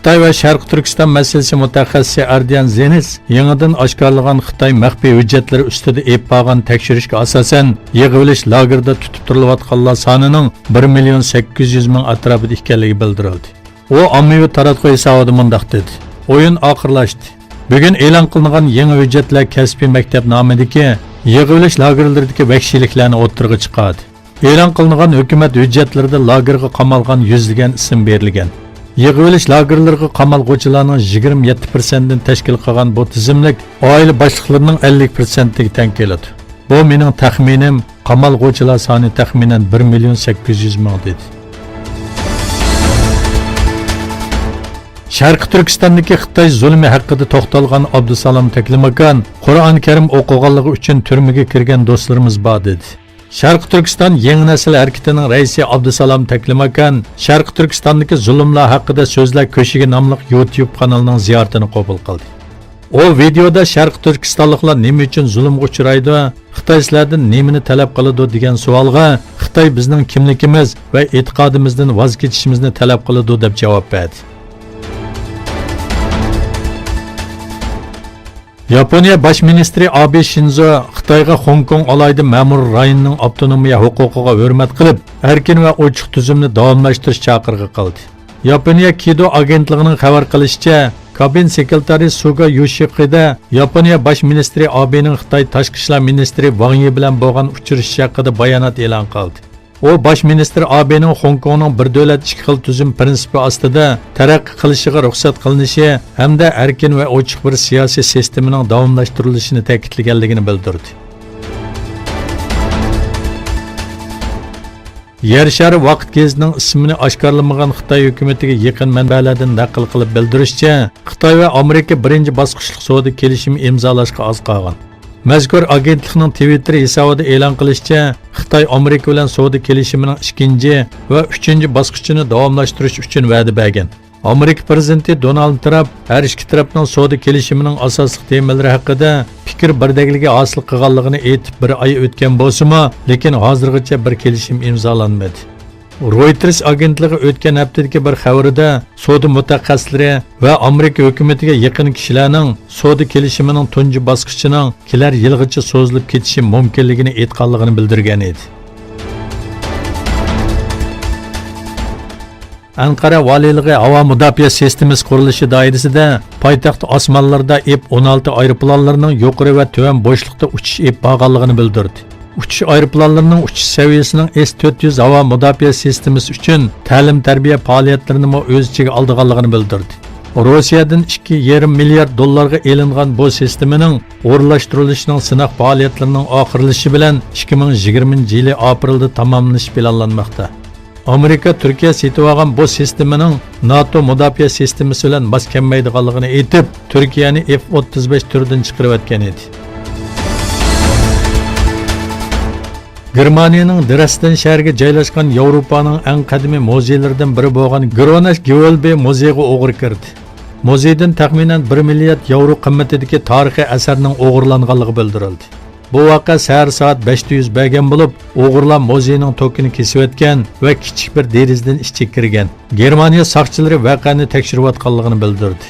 Xitoy va Sharq Turkiston masalasi mutaxassisi Ardian Zenis yangidan oshkorlagan Xitoy maxfiy hujjatlari ustida ep bo'lgan tekshirishga asosan yig'ilish lagerda tutib turilayotganlar sonining 1,800,000 atrofida ekanligi bildirildi. U ommaviy taratquv hisobida mundaq dedi: "O'yin oxirlashdi. Bugun e'lon qilingan yangi hujjatlar kasbiy maktab nomidagi yig'ilish lagerlaridagi vahshiyliklarni o'ttirg'i chiqadi. E'lon qilingan hukumat hujjatlarida lagerga qamalgan yuzlagan ism berilgan. Yig'ilish lagerlariga qamalg'uvchilarning 27%dan tashkil qilgan bu tizimlik oila boshliqlarining 50%ga teng keladi. Bu mening taxminim, qamalg'uvchilar soni taxminan 1,800,000 dedi. Sharq Turkistondagi Xitoy zulmi haqida to'xtalgan Abdusalom Taklimakan Qur'oni Karim o'qiganligi uchun turmaga kirgan do'stlarimiz bor dedi. Sharq Turkiston yangi nasl harakatining raisi Abdusalom Taklimakan Sharq Turkistondagi zulmlar haqida so'zlar ko'shigi nomli YouTube kanalining ziyoratini qabul qildi. O videoda Sharq Turkistonliklar nima uchun zulmga uchraydi, Xitoylardan nimani talab qiladi degan savolga Xitoy bizning kimligimiz va e'tiqodimizdan voz kechishimizni talab qiladi deb javob berdi. Yaponiya Bosh ministri Abe Shinzo Xitoyga Hong Kong alayda ma'mur rayonining avtonomiya huquqiga hurmat qilib, erkin va ochiq tuzumni davomlashtirish chaqirig'i qildi. Yaponiya Kido agentligining xabar qilishicha, kabin sekretari Suga Yoshihide Yaponiya Bosh ministri Abening Xitoy tashqi ishlar ministri Wang Yi bilan bo'lgan uchrashish haqida bayonot e'lon qildi. O Bosh ministr Abening Hong Kongning bir davlat ikki xil tuzum prinsipi ostida taraqqiy qilishiga ruxsat qilinishi hamda erkin va ochiq bir siyosiy sistemaning davomlashtirilishini ta'kidlaganligini bildirdi. Yer shari vaqt gezining ismini oshkorlamagan Xitoy hukumatiga yaqin manbalardan naql qilib bildirishicha, Xitoy va Amerika birinchi bosqichlik savdo kelishimi imzolashga oz qolgan. Mazkur agentlikning Twitter hisobida e'lon qilishicha, Xitoy Amerika bilan savdo kelishimining 2 va 3 bosqichini davomlashtirish uchun va'da bergan. Amerika prezidenti Donald Trump har ikki tarafning savdo kelishimining asosiy temalari haqida fikr birdagligi hosil qilganligini aytib bir oy o'tgan bo'lsa-mu, lekin hozirgacha bir kelishim imzolanmadi. Reuters agentligi o'tgan haftadagi bir xabarida savdo mutaxassislari va Amerika hukumatiga yaqin kishilarning savdo kelishimining tunji bosqichining kelar yilgacha so'zilib ketishi mumkinligini aytganligini bildirgan edi. Anqara valiligi havo mudofaa sistemasi qurilishi doirasida poytaxt osmonlarida F-16 aeroplanlarining yuqori va tuvan bo'shliqda uchish bo'lganligini bildirdi. Uchish aeroplanlarining uchish saviyasining S-400 havo mudofaa sistemasi uchun ta'lim-tarbiya faoliyatlarini o'z ichiga olganligini bildirdi. Rossiyadan 2,5 milliard dollarga elingan bu sistemaning o'rnashtirilishining sinaq faoliyatlarining oxirlashi bilan 2020-yil aprelda tamomlanishi planlanmoqda. Amerika Turkiya setib olgan bu sistemaning NATO mudofaa sistemasi bilan mos kelmaydiganligini aytib, Turkiyani F-35 turidan chiqarib o'tgan edi. Germaniyaning Dresden shahriga joylashgan Yevropaning eng qadimiy muzeylaridan biri bo'lgan Gronash Gewölbe muzeyiga o'g'ri kirdi. Muzeydan taxminan 1 milliard yevro qimmatidagi tarixiy asarning o'g'irlanganligi bildirildi. Bu voqea sahar soat 5:00 yuz bergan bo'lib, o'g'irlar muzeyning tokini kesib o'tgan va kichik bir derizdan ichga kirgan. Germaniya soqchilari voqeani tekshirayotganligini bildirdi.